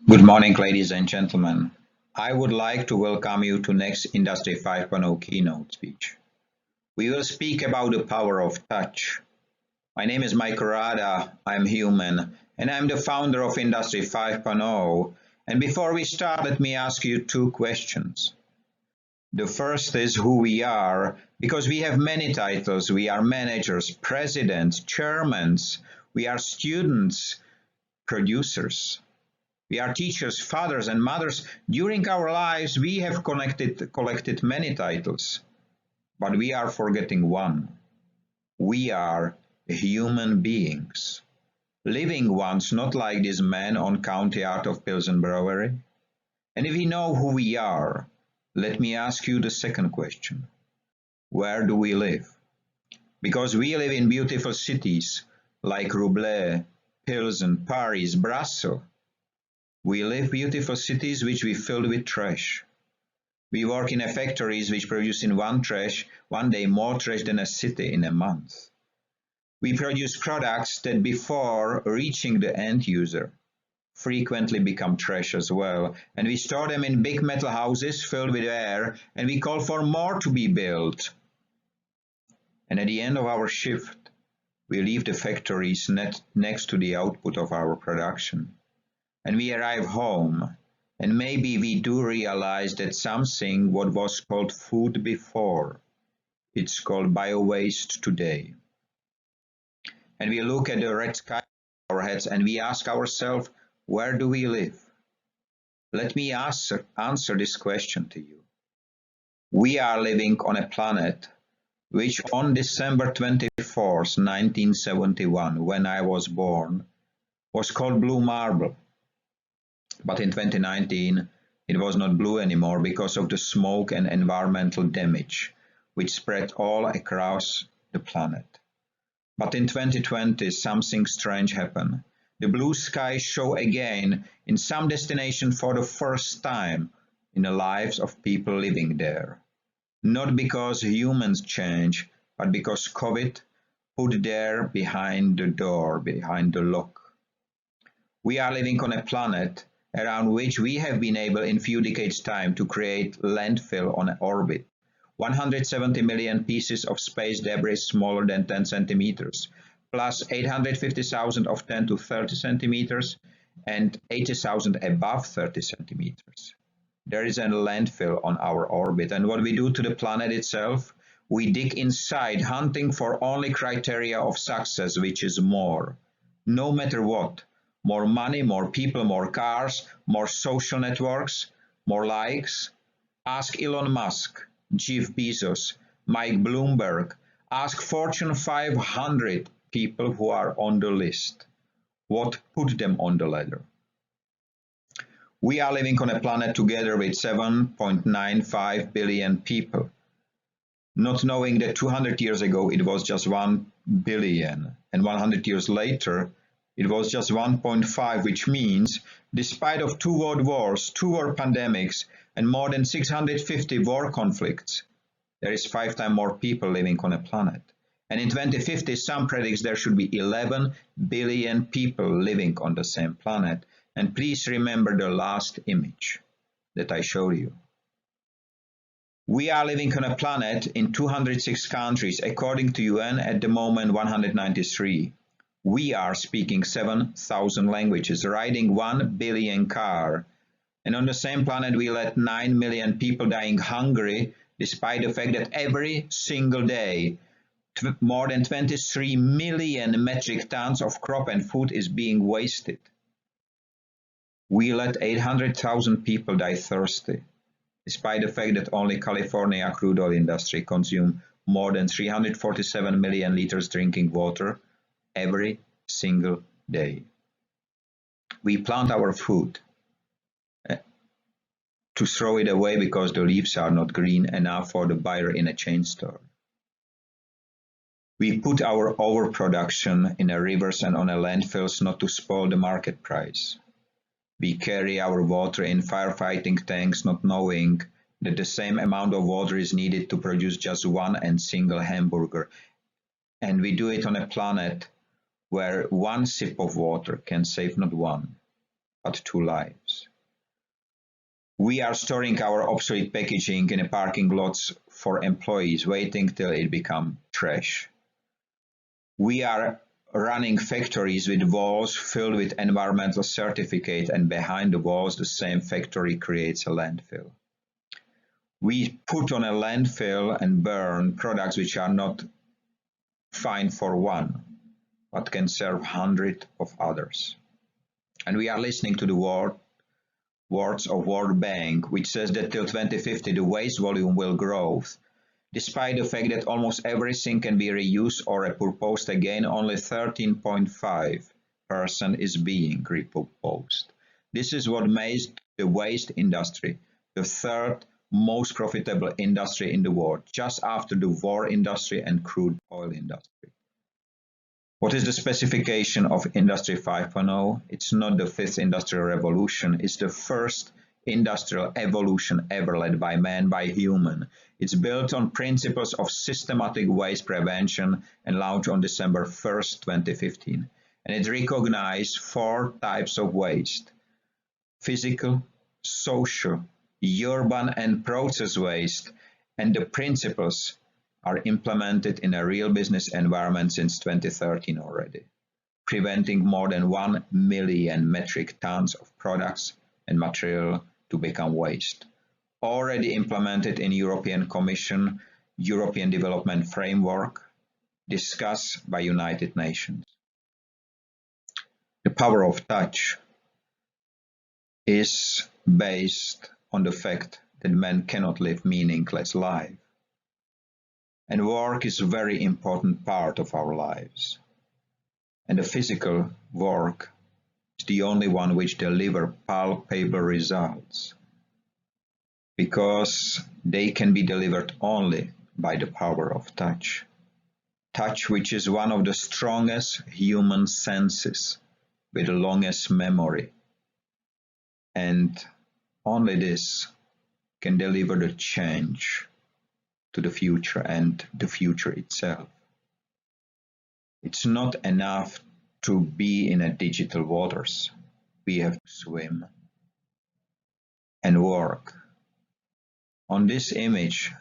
Good morning, ladies and gentlemen. I would like to welcome you to next Industry 5.0 keynote speech. We will speak about the power of touch. My name is Mike Rada, I'm human, and I'm the founder of Industry 5.0. And before we start, let me ask you two questions. The first is who we are, because we have many titles. We are managers, presidents, chairmen, we are students, producers. We are teachers, fathers, and mothers. During our lives, we have collected many titles, but we are forgetting one. We are human beings, living ones, not like this man on County Art of Pilsen Brewery. And if we know who we are, let me ask you the second question. Where do we live? Because we live in beautiful cities like Roubaix, Pilsen, Paris, Brussels. We live beautiful cities which we filled with trash. We work in factories which produce in one day more trash than a city in a month. We produce products that before reaching the end user frequently become trash as well, and we store them in big metal houses filled with air, and we call for more to be built. And at the end of our shift, we leave the factories next to the output of our production. And we arrive home, and maybe we do realize that something what was called food before, it's called bio-waste today. And we look at the red sky over our heads and we ask ourselves, where do we live? Let me answer this question to you. We are living on a planet which on December 24th, 1971, when I was born, was called blue marble. But in 2019, it was not blue anymore because of the smoke and environmental damage, which spread all across the planet. But in 2020, something strange happened. The blue skies show again in some destination for the first time in the lives of people living there. Not because humans change, but because COVID put there behind the door, behind the lock. We are living on a planet around which we have been able in few decades' time to create landfill on orbit. 170 million pieces of space debris smaller than 10 centimeters, plus 850,000 of 10 to 30 centimeters, and 80,000 above 30 centimeters. There is a landfill on our orbit, and what we do to the planet itself, we dig inside, hunting for only criteria of success, which is more, no matter what. More money, more people, more cars, more social networks, more likes. Ask Elon Musk, Jeff Bezos, Mike Bloomberg. Ask Fortune 500 people who are on the list. What put them on the ladder? We are living on a planet together with 7.95 billion people, not knowing that 200 years ago it was just 1 billion, and 100 years later it was just 1.5, which means, despite of 2 world wars, 2 world pandemics, and more than 650 war conflicts, there is 5 times more people living on a planet. And in 2050, some predicts there should be 11 billion people living on the same planet. And please remember the last image that I showed you. We are living on a planet in 206 countries, according to UN at the moment 193. We are speaking 7,000 languages, riding 1 billion car. And on the same planet, we let 9 million people dying hungry, despite the fact that every single day, more than 23 million metric tons of crop and food is being wasted. We let 800,000 people die thirsty, despite the fact that only California crude oil industry consume more than 347 million liters drinking water every single day. We plant our food to throw it away because the leaves are not green enough for the buyer in a chain store. We put our overproduction in a rivers and on a landfills not to spoil the market price. We carry our water in firefighting tanks not knowing that the same amount of water is needed to produce just one and single hamburger. And we do it on a planet where one sip of water can save not one, but 2 lives. We are storing our obsolete packaging in parking lots for employees, waiting till it becomes trash. We are running factories with walls filled with environmental certificate, and behind the walls the same factory creates a landfill. We put on a landfill and burn products which are not fine for one, but can serve hundreds of others. And we are listening to the words of World Bank, which says that till 2050 the waste volume will grow. Despite the fact that almost everything can be reused or repurposed again, only 13.5% is being repurposed. This is what makes the waste industry the third most profitable industry in the world, just after the war industry and crude oil industry. What is the specification of Industry 5.0? It's not the fifth industrial revolution, it's the first industrial evolution ever led by man, by human. It's built on principles of systematic waste prevention and launched on December 1st, 2015. And it recognized 4 types of waste: physical, social, urban, and process waste. And the principles are implemented in a real business environment since 2013 already, preventing more than 1 million metric tons of products and material to become waste. Already implemented in European Commission, European Development Framework, discussed by United Nations. The power of touch is based on the fact that man cannot live meaningless life. And work is a very important part of our lives. And the physical work is the only one which delivers palpable results, because they can be delivered only by the power of touch. Touch, which is one of the strongest human senses with the longest memory. And only this can deliver the change to the future and the future itself. It's not enough to be in a digital waters. We have to swim and work. On this image,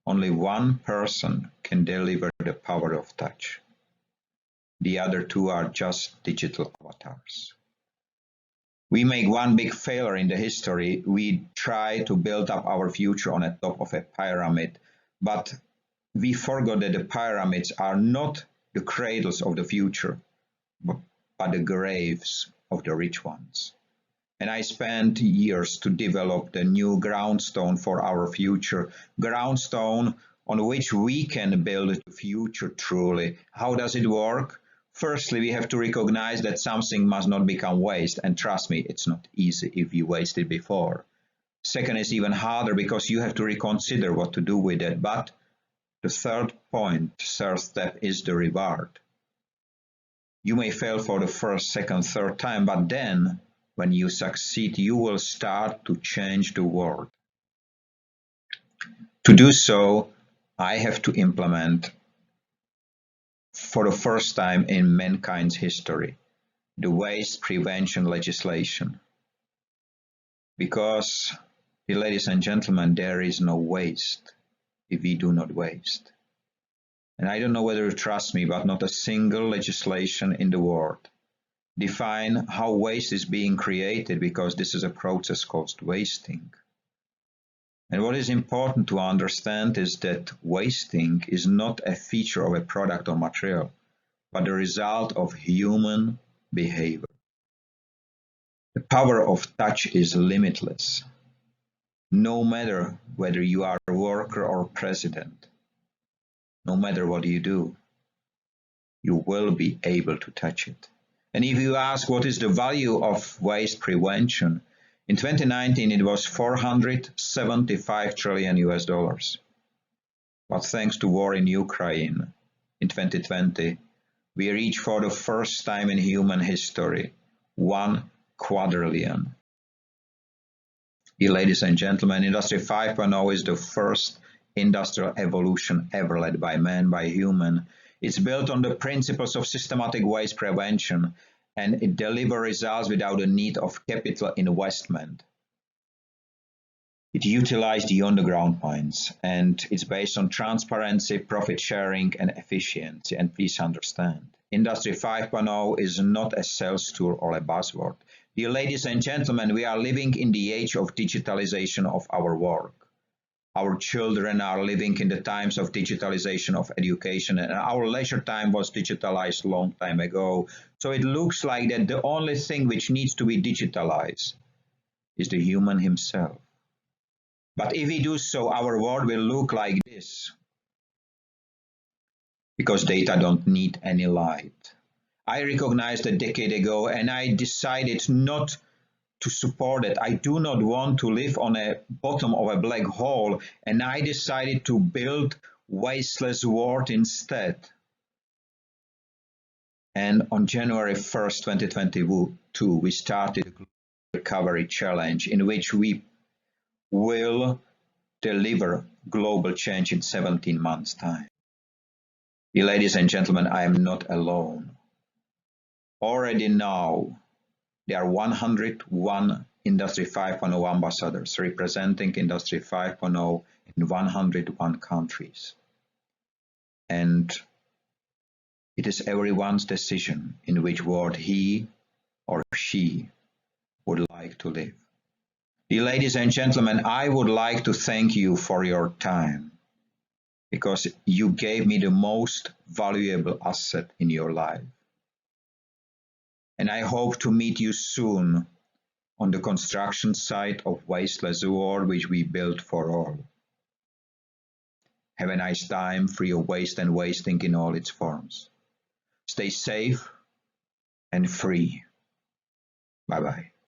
only one person can deliver the power of touch. The other 2 are just digital avatars. We make one big failure in the history. We try to build up our future on the top of a pyramid, but we forgot that the pyramids are not the cradles of the future, but the graves of the rich ones. And I spent years to develop the new groundstone for our future, groundstone on which we can build the future truly. How does it work? Firstly, we have to recognize that something must not become waste, and trust me, it's not easy if you wasted before. Second is even harder, because you have to reconsider what to do with it. But the third step is the reward. You may fail for the first, second, third time, but then when you succeed, you will start to change the world. To do so, I have to implement, for the first time in mankind's history, the waste prevention legislation. Because, ladies and gentlemen, there is no waste if we do not waste. And I don't know whether you trust me, but not a single legislation in the world define how waste is being created, because this is a process called wasting. And what is important to understand is that wasting is not a feature of a product or material, but the result of human behavior. The power of touch is limitless. No matter whether you are a worker or president, no matter what you do, you will be able to touch it. And if you ask what is the value of waste prevention, in 2019 it was $475 trillion US. But thanks to war in Ukraine, in 2020, we reached for the first time in human history 1 quadrillion. Ladies and gentlemen, Industry 5.0 is the first industrial evolution ever led by man, by human. It's built on the principles of systematic waste prevention, and it delivers results without the need of capital investment. It utilizes the underground mines, and it's based on transparency, profit sharing, and efficiency. And please understand, Industry 5.0 is not a sales tool or a buzzword. Dear ladies and gentlemen, we are living in the age of digitalization of our work. Our children are living in the times of digitalization of education, and our leisure time was digitalized a long time ago. So it looks like that the only thing which needs to be digitalized is the human himself. But if we do so, our world will look like this, because data don't need any light. I recognized a decade ago, and I decided not to support it. I do not want to live on a bottom of a black hole, and I decided to build wasteless world instead. And on January 1st, 2022, we started the Recovery Challenge, in which we will deliver global change in 17 months' time. Ladies and gentlemen, I am not alone. Already now, there are 101 Industry 5.0 ambassadors representing Industry 5.0 in 101 countries. And it is everyone's decision in which world he or she would like to live. Dear ladies and gentlemen, I would like to thank you for your time, because you gave me the most valuable asset in your life. And I hope to meet you soon on the construction site of Wasteless World, which we built for all. Have a nice time, free of waste and wasting in all its forms. Stay safe and free. Bye-bye.